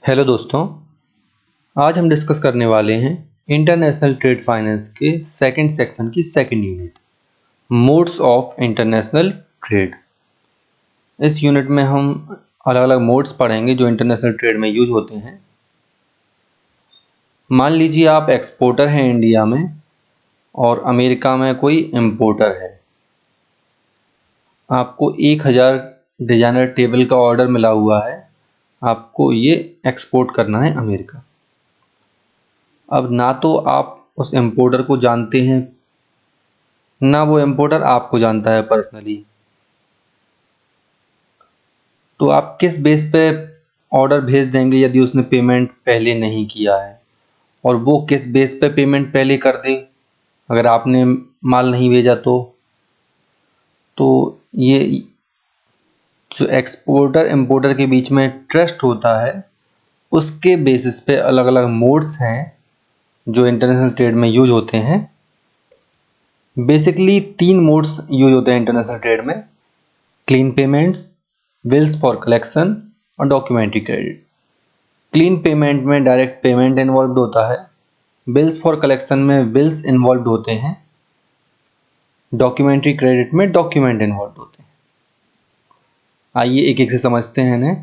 Hello दोस्तों, आज हम डिस्कस करने वाले हैं इंटरनेशनल ट्रेड फाइनेंस के सेकंड सेक्शन की second unit, modes of international trade. इस यूनिट में हम अलग अलग मोड्स पढ़ेंगे जो इंटरनेशनल ट्रेड में यूज होते हैं। मान लीजिए आप एक्सपोर्टर हैं इंडिया में और अमेरिका में कोई इम्पोर्टर है। आपको 1000 डिजाइनर टेबल का ऑर्डर मिला हुआ है, आपको ये एक्सपोर्ट करना है अमेरिका। अब ना तो आप उस इम्पोर्टर को जानते हैं, ना वो इम्पोर्टर आपको जानता है पर्सनली। तो आप किस बेस पे ऑर्डर भेज देंगे यदि उसने पेमेंट पहले नहीं किया है, और वो किस बेस पे पेमेंट पहले कर दे अगर आपने माल नहीं भेजा तो ये जो एक्सपोर्टर इम्पोर्टर के बीच में ट्रस्ट होता है, उसके बेसिस पे अलग अलग मोड्स हैं जो इंटरनेशनल ट्रेड में यूज होते हैं। बेसिकली 3 मोड्स यूज होते हैं इंटरनेशनल ट्रेड में: clean payments, bills for collection और डॉक्यूमेंट्री क्रेडिट। क्लीन पेमेंट में डायरेक्ट पेमेंट इन्वॉल्व होता है, बिल्स फॉर कलेक्शन में बिल्स इन्वॉल्व होते हैं, डॉक्यूमेंट्री क्रेडिट में डॉक्यूमेंट इन्वॉल्व होते हैं। आइए एक एक से समझते हैं इन्हें।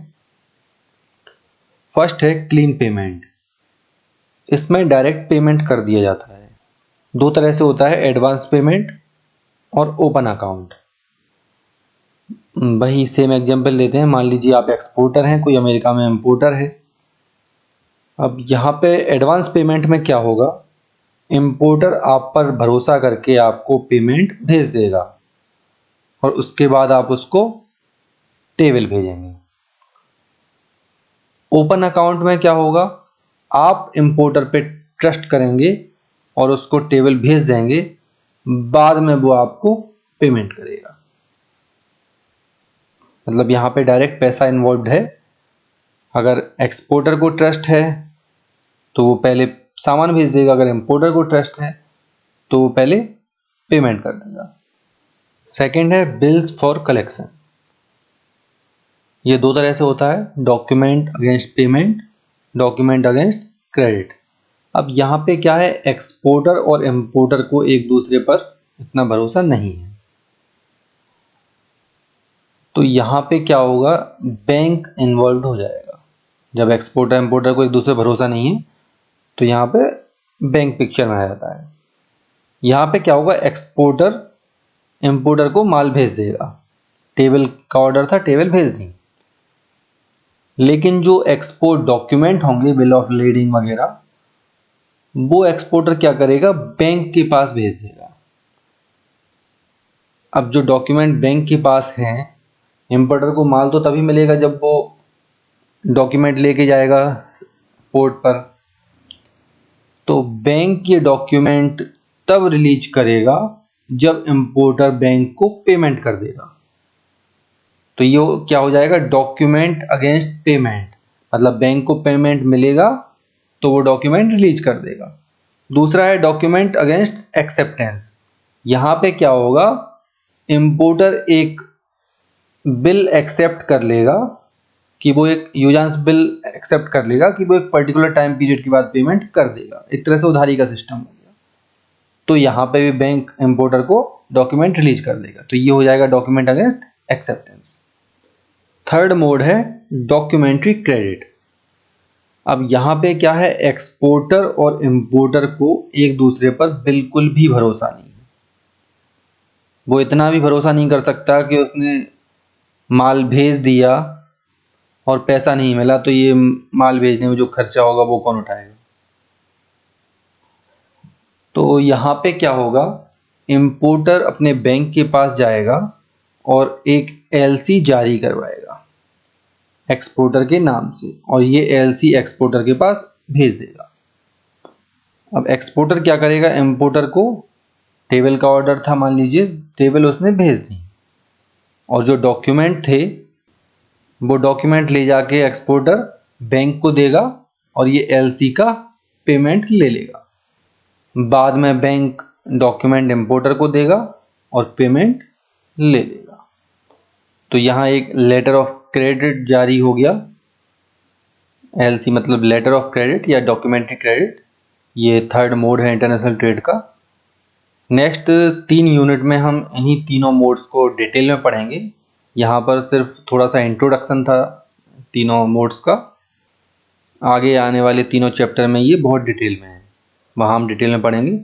फर्स्ट है क्लीन पेमेंट। इसमें डायरेक्ट पेमेंट कर दिया जाता है। 2 तरह से होता है, एडवांस पेमेंट और ओपन अकाउंट। वही सेम एग्जांपल लेते हैं। मान लीजिए आप एक्सपोर्टर हैं, कोई अमेरिका में इंपोर्टर है। अब यहाँ पे एडवांस पेमेंट में क्या होगा, इंपोर्टर आप पर भरोसा करके आपको पेमेंट भेज देगा और उसके बाद आप उसको टेबल भेजेंगे। ओपन अकाउंट में क्या होगा, आप इंपोर्टर पे ट्रस्ट करेंगे और उसको टेबल भेज देंगे, बाद में वो आपको पेमेंट करेगा। मतलब यहाँ पे डायरेक्ट पैसा इन्वॉल्व है। अगर एक्सपोर्टर को ट्रस्ट है तो वो पहले सामान भेज देगा, अगर इंपोर्टर को ट्रस्ट है तो वो पहले पेमेंट कर देगा। सेकंड है बिल्स फॉर कलेक्शन। ये 2 तरह से होता है, document against payment, document against credit. अब यहाँ पे क्या है, एक्सपोर्टर और इंपोर्टर को एक दूसरे पर इतना भरोसा नहीं है, तो यहाँ पे क्या होगा, बैंक इन्वॉल्व हो जाएगा। जब एक्सपोर्टर इंपोर्टर को एक दूसरे पर भरोसा नहीं है तो यहाँ पे बैंक पिक्चर में आ जाता है। यहाँ पे क्या होगा, एक्सपोर्टर इंपोर्टर को माल भेज देगा, टेबल का ऑर्डर था, टेबल भेज दी। लेकिन जो एक्सपोर्ट डॉक्यूमेंट होंगे, बिल ऑफ लेडिंग वगैरह, वो एक्सपोर्टर क्या करेगा, बैंक के पास भेज देगा। अब जो डॉक्यूमेंट बैंक के पास हैं, इंपोर्टर को माल तो तभी मिलेगा जब वो डॉक्यूमेंट लेके जाएगा पोर्ट पर। तो बैंक ये डॉक्यूमेंट तब रिलीज करेगा जब इंपोर्टर बैंक को पेमेंट कर देगा। तो ये क्या हो जाएगा, डॉक्यूमेंट अगेंस्ट पेमेंट। मतलब बैंक को पेमेंट मिलेगा तो वो डॉक्यूमेंट रिलीज कर देगा। दूसरा है डॉक्यूमेंट अगेंस्ट एक्सेप्टेंस। यहाँ पे क्या होगा, इंपोर्टर एक बिल एक्सेप्ट कर लेगा कि वो एक यूजांस बिल एक्सेप्ट कर लेगा कि वो एक पर्टिकुलर टाइम पीरियड के बाद पेमेंट कर देगा। एक तरह से उधारी का सिस्टम हो गया। तो यहाँ पे भी बैंक इंपोर्टर को डॉक्यूमेंट रिलीज कर देगा। तो ये हो जाएगा document against acceptance. Third mode है डॉक्यूमेंट्री क्रेडिट। अब यहाँ पे क्या है, एक्सपोर्टर और इंपोर्टर को एक दूसरे पर बिल्कुल भी भरोसा नहीं है। वो इतना भी भरोसा नहीं कर सकता कि उसने माल भेज दिया और पैसा नहीं मिला तो ये माल भेजने में जो खर्चा होगा वो कौन उठाएगा। तो यहाँ पे क्या होगा, इंपोर्टर अपने बैंक के पास जाएगा और एक एलसी जारी करवाएगा एक्सपोर्टर के नाम से, और ये एलसी एक्सपोर्टर के पास भेज देगा। अब एक्सपोर्टर क्या करेगा, इंपोर्टर को टेबल का ऑर्डर था, मान लीजिए टेबल उसने भेज दी, और जो डॉक्यूमेंट थे वो डॉक्यूमेंट ले जाके एक्सपोर्टर बैंक को देगा और ये एलसी का पेमेंट ले लेगा। बाद में बैंक डॉक्यूमेंट इंपोर्टर को देगा और पेमेंट ले लेगा। तो यहाँ एक लेटर ऑफ क्रेडिट जारी हो गया LC मतलब लेटर ऑफ क्रेडिट या डॉक्यूमेंट्री क्रेडिट, ये थर्ड मोड है इंटरनेशनल ट्रेड का। नेक्स्ट 3 यूनिट में हम इन्हीं तीनों मोड्स को डिटेल में पढ़ेंगे। यहाँ पर सिर्फ थोड़ा सा इंट्रोडक्शन था तीनों मोड्स का। आगे आने वाले तीनों चैप्टर में ये बहुत डिटेल में है, वहाँ हम डिटेल में पढ़ेंगे।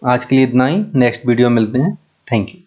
आज के लिए इतना ही, नेक्स्ट वीडियो में मिलते हैं। Thank you.